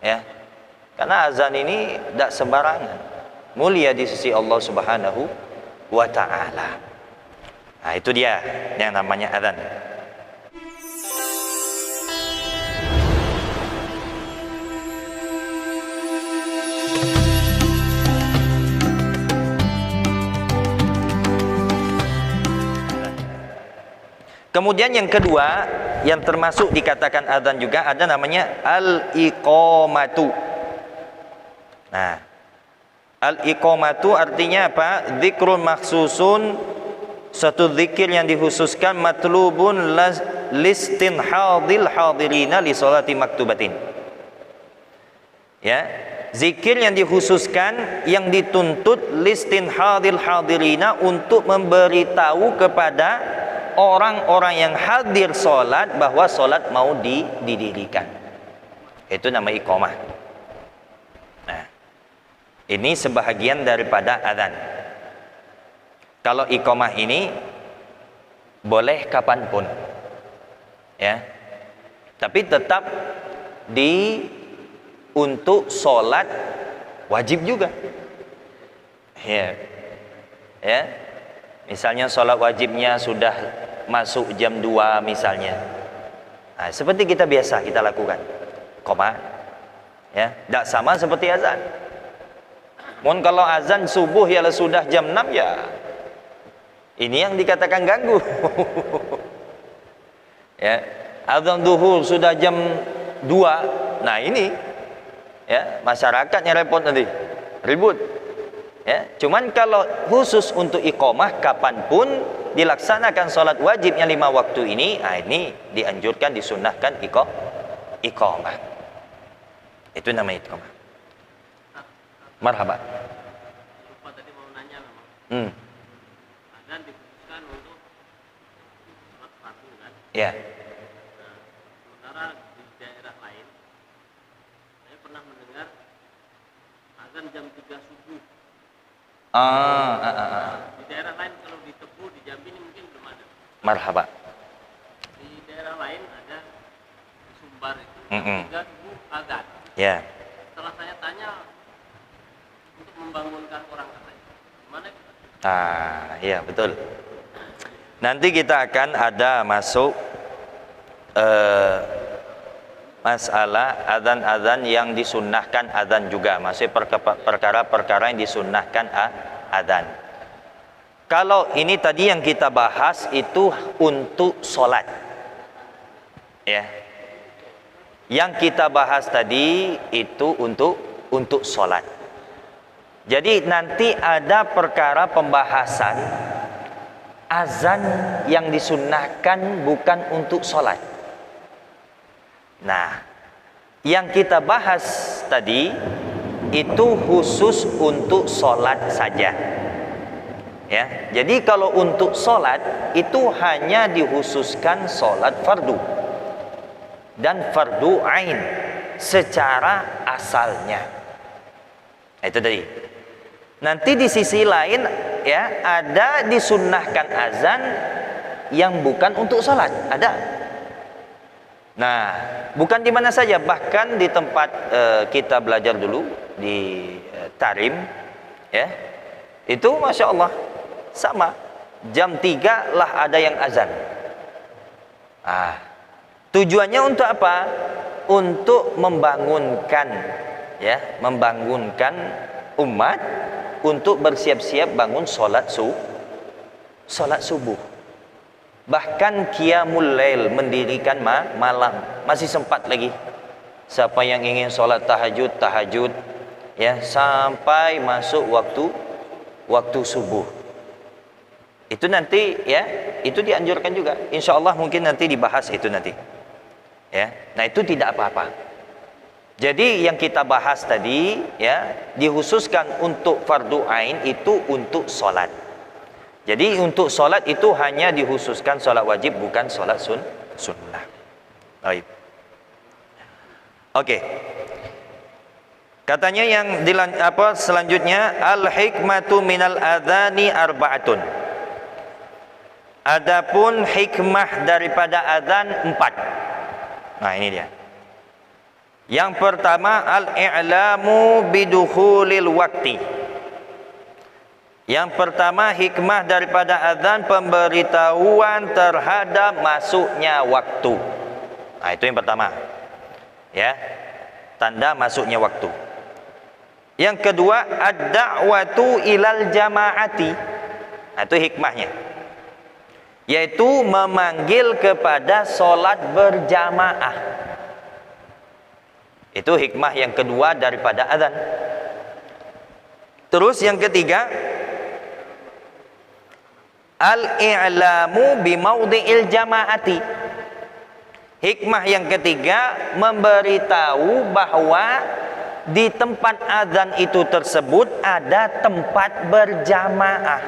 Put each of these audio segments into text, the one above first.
Ya. Karena azan ini tidak sembarangan. Mulia di sisi Allah Subhanahu wa taala. Nah, itu dia yang namanya azan. Kemudian yang kedua yang termasuk dikatakan azan juga ada namanya al-iqamatu. Nah, al-iqamatu artinya apa? Dzikrun makhsusun, satu zikir yang dikhususkan, matlubun listinhadil hadirina li sholati maktubatin. Ya, zikir yang dikhususkan yang dituntut listinhadil hadirina untuk memberitahu kepada orang-orang yang hadir sholat bahwa sholat mau didirikan. Itu nama iqamah. Nah, ini sebahagian daripada azan. Kalau iqamah ini boleh kapanpun, ya, tapi tetap untuk sholat wajib juga, ya. Misalnya sholat wajibnya sudah masuk jam 2 misalnya. Nah, seperti kita biasa kita lakukan. Ya, tidak sama seperti azan. Mohon kalau azan subuh ya sudah jam 6 ya. Ini yang dikatakan ganggu. Ya, azan duhur sudah jam 2. Nah, ini ya, masyarakatnya repot nanti. Ribut. Ya, cuman kalau khusus untuk iqamah kapanpun dilaksanakan sholat wajibnya 5 waktu ini, ini dianjurkan, disunnahkan iqamah. Itu namanya iqamah. Marhaba. Lupa tadi mau nanya memang. Azan dikhususkan untuk sholat fardu kan? Ya. Nah, sementara di daerah lain saya pernah mendengar azan jam 3 subuh. Di daerah lain, kalau di Tebu, di Jambi ini mungkin belum ada. Marhaba. Di daerah lain ada di Sumbar itu, 3 subuh azan. Ya. Setelah saya tanya untuk membangunkan orang katanya, gimana itu? Iya betul. Nanti kita akan ada masuk masalah azan-azan yang disunnahkan azan juga, masih perkara-perkara yang disunnahkan azan. Kalau ini tadi yang kita bahas itu untuk sholat, ya. Yang kita bahas tadi itu untuk sholat. Jadi nanti ada perkara pembahasan azan yang disunnahkan bukan untuk sholat. Nah, yang kita bahas tadi itu khusus untuk sholat saja. Ya, jadi kalau untuk sholat itu hanya dikhususkan sholat fardu dan fardu ain secara asalnya. Itu tadi. Nanti di sisi lain ya ada disunnahkan azan yang bukan untuk sholat, ada. Nah, bukan di mana saja, bahkan di tempat kita belajar dulu di Tarim, ya, itu masya Allah sama jam 3 lah ada yang azan. Tujuannya untuk apa? Untuk membangunkan, ya, membangunkan umat untuk bersiap-siap bangun sholat subuh. Bahkan qiyamul lail, mendirikan malam, masih sempat lagi. Siapa yang ingin sholat tahajud, ya, sampai masuk waktu subuh. Itu nanti, ya, itu dianjurkan juga. Insya Allah mungkin nanti dibahas itu nanti. Ya, nah itu tidak apa-apa. Jadi yang kita bahas tadi, ya, dikhususkan untuk fardu ain itu untuk sholat. Jadi untuk sholat itu hanya dikhususkan sholat wajib, bukan sholat sunnah. Baik. Oke. Katanya yang selanjutnya, al-hikmatu minal adhani arba'atun. Adapun hikmah daripada azan 4. Nah, ini dia. Yang pertama, al-i'lamu bidukhulil waqti. Yang pertama, hikmah daripada azan, pemberitahuan terhadap masuknya waktu. Nah, itu yang pertama. Ya. Tanda masuknya waktu. Yang kedua, ad-da'watu ilal jama'ati. Nah, itu hikmahnya. Yaitu memanggil kepada solat berjamaah. Itu hikmah yang kedua daripada azan. Terus yang ketiga, al-i'lamu bimaudhi'il jama'ati. Hikmah yang ketiga, memberitahu bahwa di tempat azan itu tersebut ada tempat berjamaah.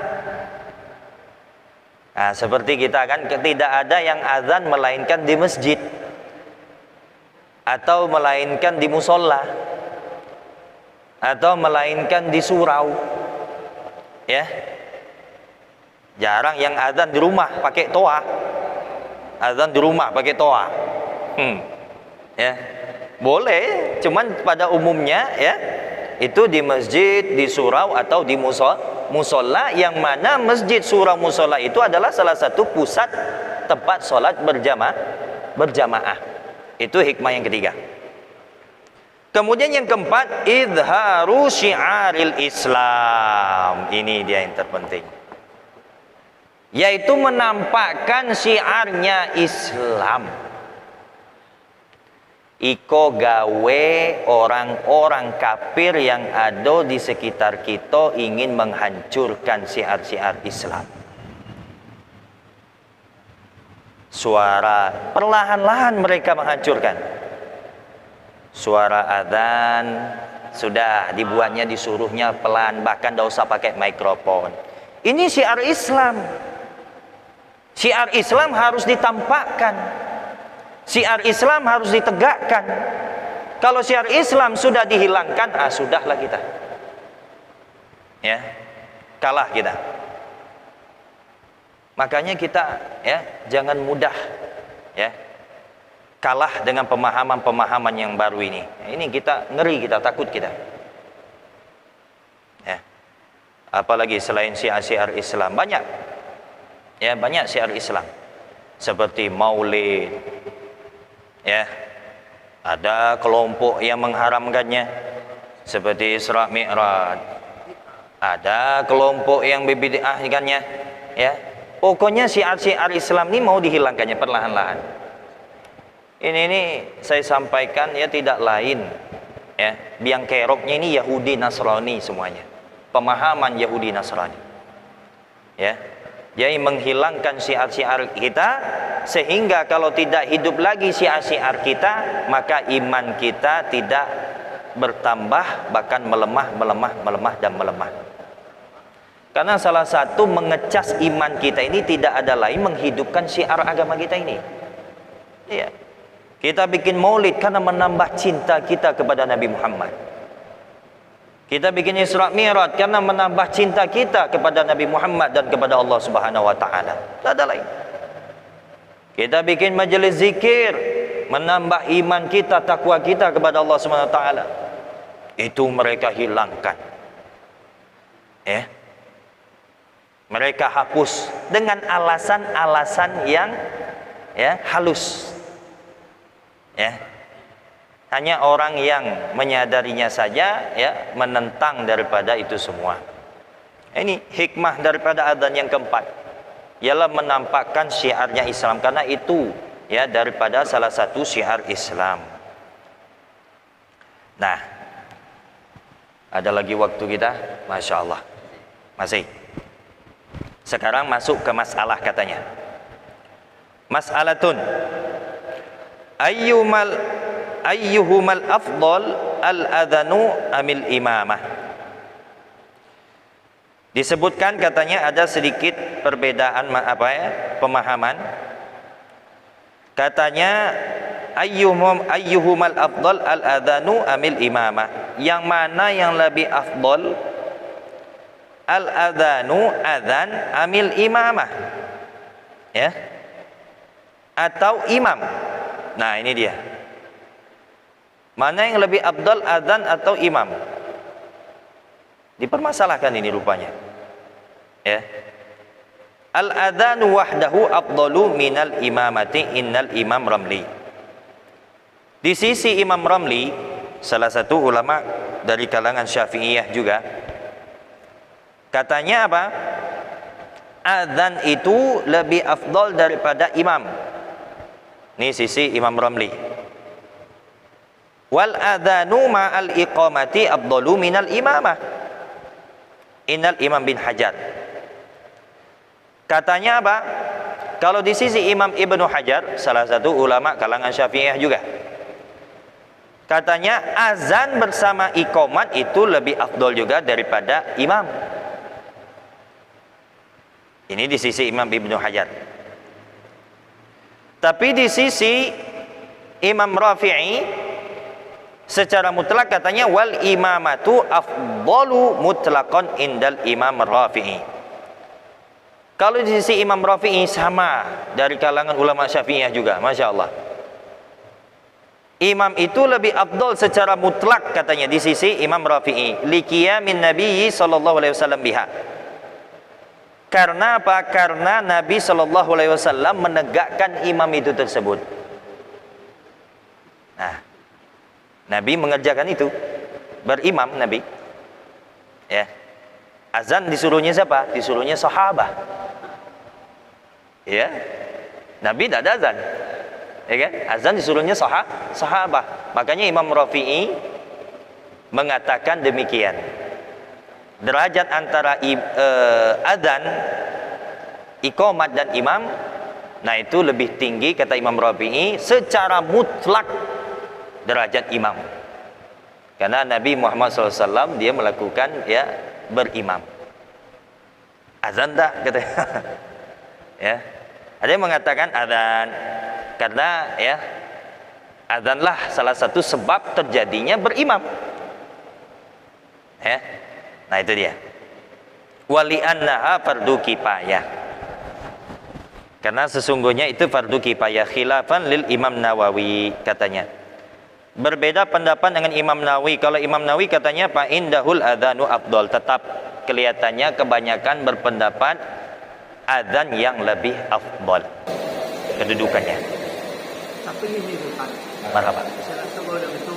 Nah, seperti kita kan tidak ada yang azan melainkan di masjid atau melainkan di musola atau melainkan di surau. Ya. Jarang yang azan di rumah pakai toa. Azan di rumah pakai toa. Ya. Boleh, cuman pada umumnya ya itu di masjid, di surau atau di musola, yang mana masjid, surau, musola itu adalah salah satu pusat tempat sholat berjamaah. Itu hikmah yang ketiga. Kemudian yang keempat, izharu syiaril Islam. Ini dia yang terpenting, yaitu menampakkan syiarnya Islam. Iko gawe orang-orang kafir yang ada di sekitar kita ingin menghancurkan syiar-syiar Islam. Suara perlahan-lahan mereka menghancurkan. Suara adzan sudah dibuatnya, disuruhnya pelan, bahkan tidak usah pakai mikrofon. Ini syiar Islam. Syiar Islam harus ditampakkan. Syiar Islam harus ditegakkan. Kalau syiar Islam sudah dihilangkan, sudahlah kita. Ya, kalah kita. Makanya kita ya jangan mudah ya kalah dengan pemahaman-pemahaman yang baru ini. Ini kita ngeri, kita takut kita. Ya. Apalagi selain syiar-syiar Islam banyak. Ya, banyak syiar Islam. Seperti Maulid. Ya, ada kelompok yang mengharamkannya seperti Isra Mi'raj. Ada kelompok yang bid'ahkannya. Ya, pokoknya syiar-syiar Islam ini mau dihilangkannya perlahan-lahan. Ini saya sampaikan ya tidak lain ya, biang keroknya ini Yahudi Nasrani semuanya. Pemahaman Yahudi Nasrani. Ya. Jadi menghilangkan syiar-syiar kita, sehingga kalau tidak hidup lagi syiar-syiar kita, maka iman kita tidak bertambah, bahkan melemah dan melemah. Karena salah satu mengecas iman kita ini tidak ada lain menghidupkan syiar agama kita ini. Iya. Kita bikin maulid karena menambah cinta kita kepada Nabi Muhammad. Kita bikin Isra Mi'raj karena menambah cinta kita kepada Nabi Muhammad dan kepada Allah Subhanahu wa taala. Tak ada lain. Kita bikin majelis zikir menambah iman kita, takwa kita kepada Allah Subhanahu wa taala. Itu mereka hilangkan. Ya. Mereka hapus dengan alasan-alasan yang ya halus. Ya. Hanya orang yang menyadarinya saja ya menentang daripada itu semua. Ini hikmah daripada adzan yang keempat, ialah menampakkan syiarnya Islam, karena itu ya daripada salah satu syiar Islam. Nah, ada lagi waktu kita, Masya Allah. Masih. Sekarang masuk ke masalah katanya. Mas'alatun ayyuhumal afdal al-adhanu amil imamah. Disebutkan katanya ada sedikit perbedaan pemahaman. Katanya ayyuhumal afdal al-adhanu amil imamah. Yang mana yang lebih afdal, al-adhanu adzan amil imamah. Ya. Atau imam. Nah, ini dia. Mana yang lebih afdal, adzan atau imam? Dipermasalahkan ini rupanya. Ya. Al-adzanu wahdahu afdalu minal imamati innal imam Ramli. Di sisi Imam Ramli, salah satu ulama dari kalangan Syafi'iyah juga, katanya apa? Adzan itu lebih afdal daripada imam. Ini sisi Imam Ramli. Wal adzanu ma'al iqamati afdalu minal imamah. Innal imam bin Hajar. Katanya apa? Kalau di sisi Imam Ibnu Hajar, salah satu ulama kalangan Syafi'iyah juga, katanya azan bersama iqamat itu lebih afdol juga daripada imam. Ini di sisi Imam Ibnu Hajar. Tapi di sisi Imam Rafi'i secara mutlak katanya wal imamatu afdalu mutlaqan indal Imam Rafi'i. Kalau di sisi Imam Rafi'i sama dari kalangan ulama Syafi'iyah juga, Masya Allah. Imam itu lebih afdol secara mutlak katanya di sisi Imam Rafi'i. Liqiyamin Nabi sallallahu alaihi wasallam biha. Karena apa? Karena Nabi sallallahu alaihi wasallam menegakkan imam itu tersebut. Nah, Nabi mengerjakan itu, berimam Nabi. Ya. Azan disuruhnya siapa? Disuruhnya sahabat. Ya. Nabi tidak ada azan. Ya kan? Azan disuruhnya sahabat. Makanya Imam Rafi'i mengatakan demikian. Derajat antara azan, iqamat dan imam, nah itu lebih tinggi kata Imam Rafi'i secara mutlak derajat imam. Karena Nabi Muhammad SAW dia melakukan ya berimam. Azan tak katanya. Ya. Ada yang mengatakan azan karena ya azanlah salah satu sebab terjadinya berimam. Ya. Nah itu dia. Wali annaha fardu kifayah. Karena sesungguhnya itu fardu kifayah khilafan lil Imam Nawawi katanya. Berbeda pendapat dengan Imam Nawawi. Kalau Imam Nawawi katanya fa indahul adzanu afdal, tetap kelihatannya kebanyakan berpendapat adzan yang lebih afdal kedudukannya. Tapi ini bukan. Marhaba. Saya rasa kalau itu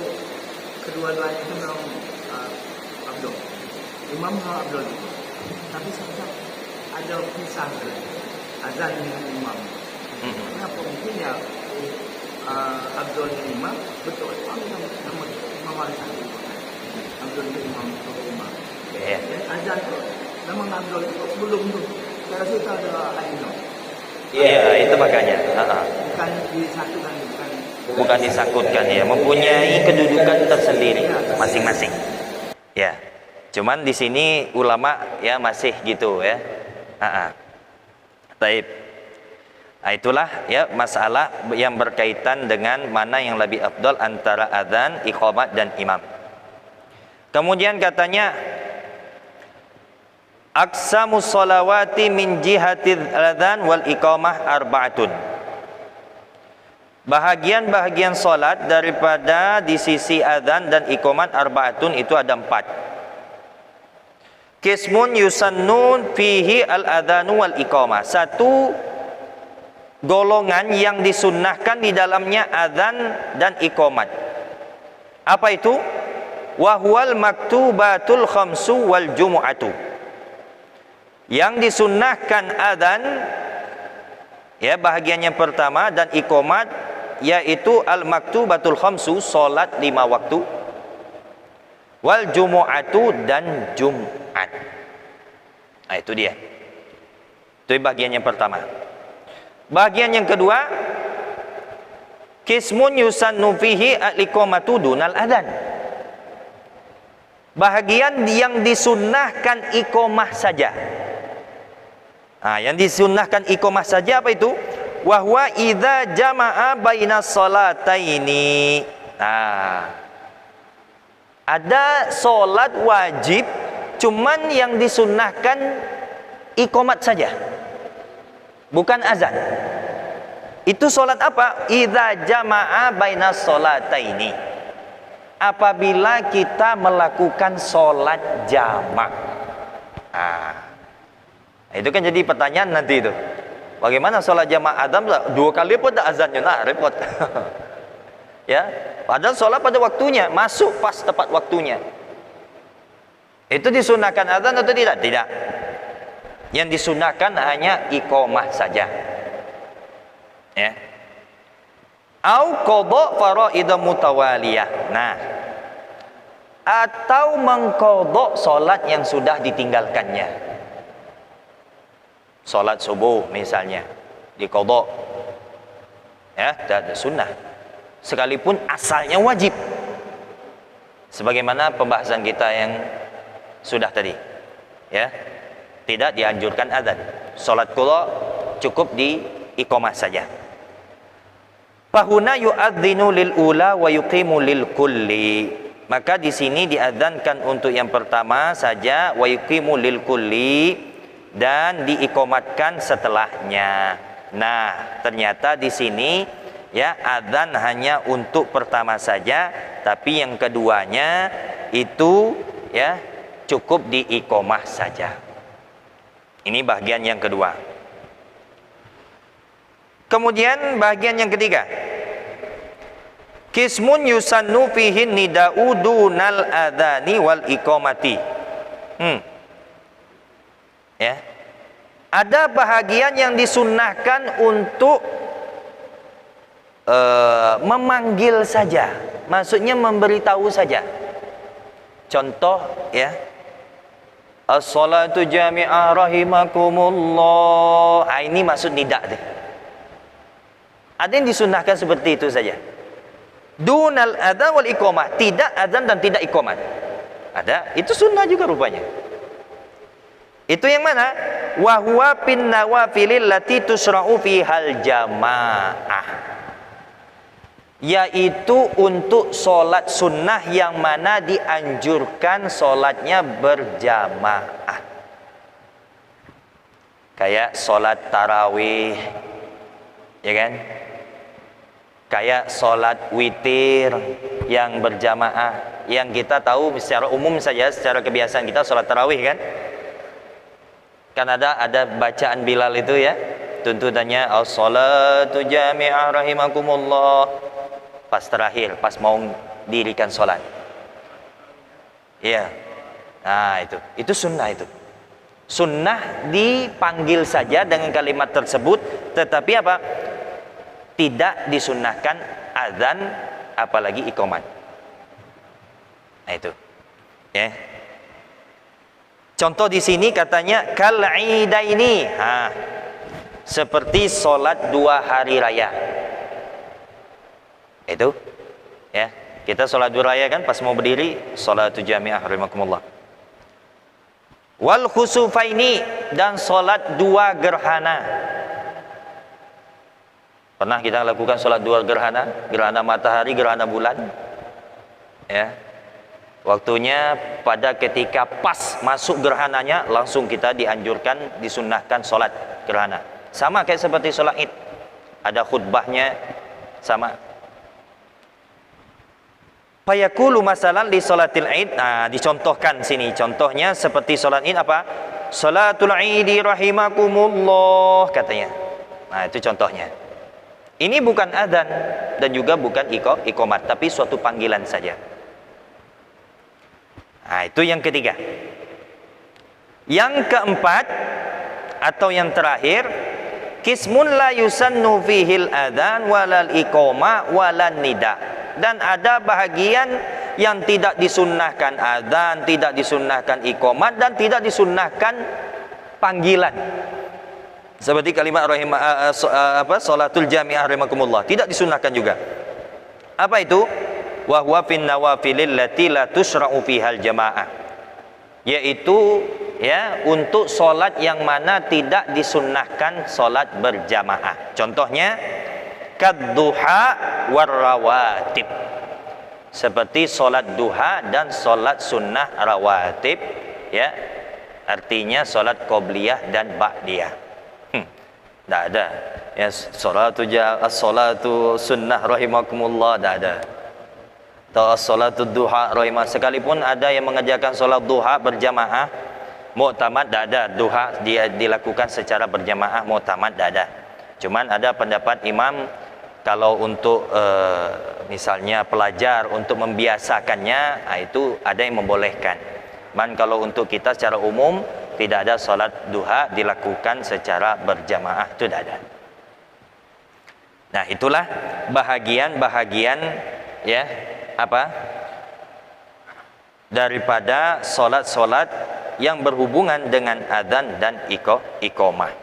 kedua-duanya itu memang afdal. Imam afdal. Tapi saya ada pisah azan dengan imam. Kenapa mungkin ya Abdul Imam betul nama Imam Al-Hasan Abdul Imam Imam. Ya. Azan tu nama Abdul sebelum tu. Saya rasa itu adalah Aino. Iya, itu makanya. Bukan disatukan, Bukan disangkutkan ya, mempunyai kedudukan tersendiri masing-masing. Ya. Cuman di sini ulama ya masih gitu ya. Taib. Nah, itulah ya masalah yang berkaitan dengan mana yang lebih afdal antara adzan, iqamat dan imam. Kemudian katanya aqsamus sholawati min jihati adzan wal iqamah arba'atun. Bahagian-bahagian salat daripada di sisi adzan dan iqamat arba'atun itu ada 4. Qismun yusannun fihi al-adzanu wal iqamah. Satu golongan yang disunnahkan di dalamnya adzan dan iqamat. Apa itu? Wa huwal maktubatul khamsu wal jumu'atu. Yang disunnahkan adzan ya bahagian yang pertama dan iqamat yaitu al maktubatul khamsu, salat 5 waktu, wal jumu'atu dan Jumat. Nah, itu dia. Itu bagian yang pertama. Bagian yang kedua, qismun yusannu fihi al-iqamatu dunal adzan. Bahagian yang disunnahkan iqamah saja. Nah, yang disunnahkan iqamah saja apa itu? Wa huwa idza jama'a bainas salataini. Nah, ada solat wajib, cuman yang disunnahkan iqamat saja, bukan azan. Itu solat apa? Idza jama'a bainas salataini. apabila kita melakukan sholat jamak. Itu kan jadi pertanyaan nanti itu. Bagaimana sholat jamak adzan 2 kali pun tak azannya, repot. Ya, padahal sholat pada waktunya, masuk pas tepat waktunya. Itu disunahkan adzan atau tidak? Tidak. Yang disunahkan hanya iqamah saja. Ya. Au qada faraid mutawaliyah. Nah, atau mengqadha salat yang sudah ditinggalkannya. Salat subuh misalnya diqadha. Ya, dan sunnah. Sekalipun asalnya wajib. Sebagaimana pembahasan kita yang sudah tadi. Ya. Tidak dianjurkan adzan. Salat qadha cukup di iqamah saja. Fahuna yu'adzinu lil ula wa yuqimu lil kulli. Maka di sini diadzankan untuk yang pertama saja, wa yuqimu lil kulli, dan diiqamatkan setelahnya. Nah, ternyata di sini ya adzan hanya untuk pertama saja, tapi yang keduanya itu ya cukup diiqamah saja. Ini bagian yang kedua. Kemudian bagian yang ketiga, kismun yusannu fihi nida'u dunal adhani wal iqamati. Ya. Ada bahagian yang disunnahkan untuk memanggil saja, maksudnya memberitahu saja. Contoh ya, as-salatu jami'ah rahimakumullah. Ini maksud nida' deh. Ada yang disunnahkan seperti itu saja. Dunal adzan wal iqamah, tidak adzan dan tidak iqamat. Ada, itu sunnah juga rupanya. Itu yang mana? Wa huwa fin nawafilil lati tusra'u fihal jamaah. Yaitu untuk solat sunnah yang mana dianjurkan solatnya berjamaah. Kayak solat tarawih, ya kan? Kayak sholat witir yang berjamaah, yang kita tahu secara umum saja, secara kebiasaan kita sholat tarawih kan? Kan ada bacaan Bilal itu ya, tuntutannya as-salatu jami'ah rahimakumullah, pas terakhir, pas mau dirikan sholat. Iya. Nah itu sunnah itu. Sunnah dipanggil saja dengan kalimat tersebut, tetapi apa? Tidak disunnahkan adzan apalagi iqamat. Nah itu. Ya. Contoh di sini katanya kal idaini. Seperti salat 2 hari raya. Itu. Ya. Kita salat 2 raya kan pas mau berdiri salatu jami'ah rahimakumullah. Wal khusufaini, dan salat 2 gerhana. Pernah kita lakukan sholat 2 gerhana, gerhana matahari, gerhana bulan. Ya. Waktunya pada ketika pas masuk gerhananya, langsung kita dianjurkan, disunnahkan sholat gerhana. Sama kayak seperti sholat Id. Ada khutbahnya sama. Fayaqulu masalan li sholatil Id. Nah, dicontohkan sini. Contohnya seperti sholat Id apa? Sholatul Idi rahimakumullah katanya. Nah, itu contohnya. Ini bukan adzan dan juga bukan iqamat, tapi suatu panggilan saja. Nah, itu yang ketiga. Yang keempat atau yang terakhir, kismun la yusannu fihil adzan walal iqamah walan nida. Dan ada bahagian yang tidak disunnahkan adzan, tidak disunnahkan iqamat, dan tidak disunnahkan panggilan. Seperti kalimat salatul jami'ah rahimakumullah, tidak disunnahkan juga. Apa itu? Wa huwa fin nawafilil lati la tusra'u fihal jamaah. Yaitu ya untuk salat yang mana tidak disunnahkan salat berjamaah. Contohnya kadduha warrawatib. Seperti salat duha dan salat sunnah rawatib, ya. Artinya salat qobliyah dan ba'diyah. Tak ada. Ya, as-salatu sunnah rahimakumullah, tak ada. atau as-salatud duha rahimah, sekalipun ada yang mengerjakan solat duha berjamaah muktamad, tidak ada duha dia dilakukan secara berjamaah muktamad, tidak ada. Cuman ada pendapat imam kalau untuk misalnya pelajar untuk membiasakannya, itu ada yang membolehkan. Man kalau untuk kita secara umum tidak ada solat duha dilakukan secara berjamaah, itu tidak ada. Nah, itulah bahagian-bahagian ya apa daripada solat-solat yang berhubungan dengan adzan dan iqamah.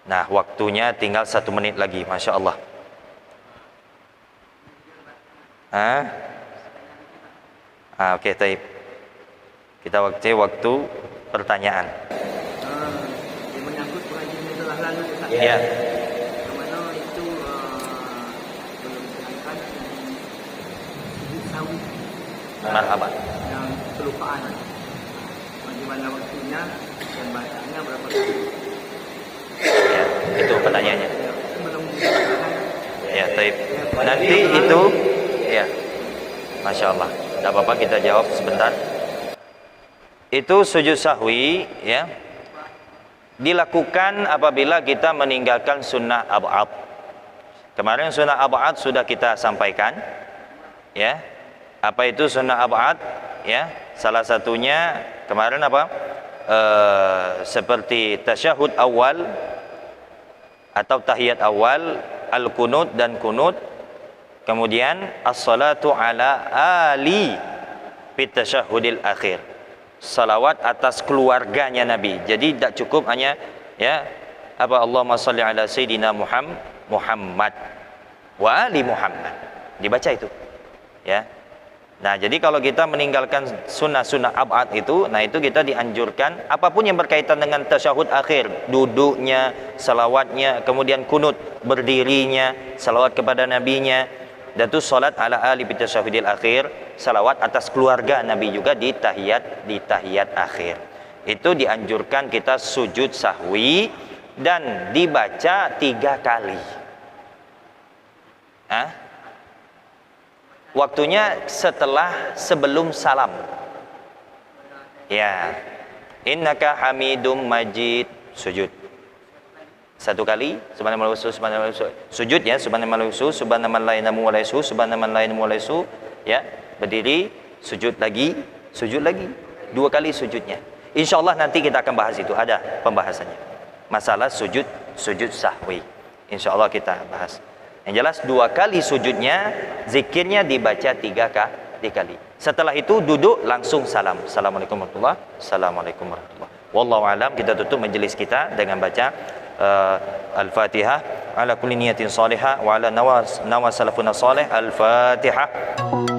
Nah, waktunya tinggal 1 menit lagi, masya Allah. Oke, taib. Kita waktu pertanyaan. Yang menyangkut pengajian yang telah lalu, Ustaz. Ya. Mana itu belum diangkat sujud sahwi Marhaban. yang kelupaan. Bagaimana waktunya dan bacanya berapa kali? Ya, itu pertanyaannya. Belum diangkat. Ya, taib. Nanti itu ya. Masya Allah. Tidak apa-apa, kita jawab sebentar. Itu sujud sahwi ya dilakukan apabila kita meninggalkan sunnah ab'ad. Kemarin sunnah ab'ad sudah kita sampaikan ya. Apa itu sunnah ab'ad ya? Salah satunya kemarin apa? Seperti tasyahud awal atau tahiyat awal, al-qunut dan kunut. Kemudian as-salatu ala ali fit tasyahudil akhir. Salawat atas keluarganya Nabi. Jadi tidak cukup hanya ya apa Allahumma shalli ala sayyidina Muhammad wa ali Muhammad. Dibaca itu. Ya. Nah, jadi kalau kita meninggalkan sunnah-sunnah ab'ad itu, nah itu kita dianjurkan apapun yang berkaitan dengan tasyahud akhir, duduknya, salawatnya, kemudian kunut, berdirinya, salawat kepada nabinya, dan itu salat ala ali bi tasyahudil akhir, salawat atas keluarga Nabi juga di tahiyat akhir. Itu dianjurkan kita sujud sahwi dan dibaca 3 kali. Waktunya sebelum salam. Ya. Innaka Hamidum Majid, sujud. 1 kali, subhanallah sujud ya, subhanallah subhanallah ya, berdiri, sujud lagi, 2 kali sujudnya. Insyaallah nanti kita akan bahas itu, ada pembahasannya. Masalah sujud sahwi. Insyaallah kita bahas. Yang jelas 2 kali sujudnya, zikirnya dibaca 3 kali. Setelah itu duduk langsung salam. Assalamualaikum warahmatullahi wabarakatuh. Assalamualaikum warahmatullahi wabarakatuh. Wallahu alam. Kita tutup majelis kita dengan baca Al-Fatihah ala kulli niyatin salihah wa ala nawa salafuna salih. Al-Fatihah.